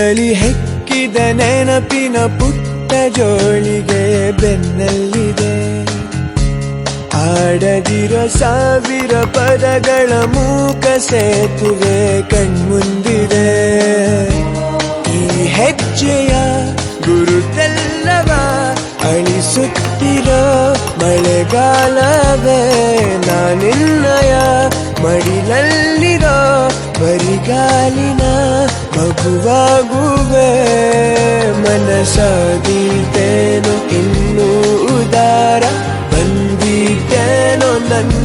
ತೂಗಲಿ ಹೆಕ್ಕಿದ ನೆನಪಿನ ಪುಟ್ಟ ಜೋಳಿಗೆ ಬೆನ್ನಲ್ಲಿದೆ. ಆಡದಿರೋ ಸಾವಿರ ಪದಗಳ ಮೂಕ ಸೇತುವೆ ಕಣ್ಮುಂದಿದೆ. ಈ ಹೆಜ್ಜೆಯ ಗುರುತೆಲ್ಲವ ಅಳಿಸುತ್ತಿರೋ ಮಳೆಗಾಲವೇ ನಾನಿನ್ನಯ ಮಡಿಲಲ್ಲಿರೋ ಬರಿಗಾಲಿನ ಮಗುವಾಗುವೆ. ಮನಸಾಗಿದ್ದೇನೋ ಇನ್ನೂ ಉದಾರ ಬಂದಿದ್ದೇನೋ ನನ್ನ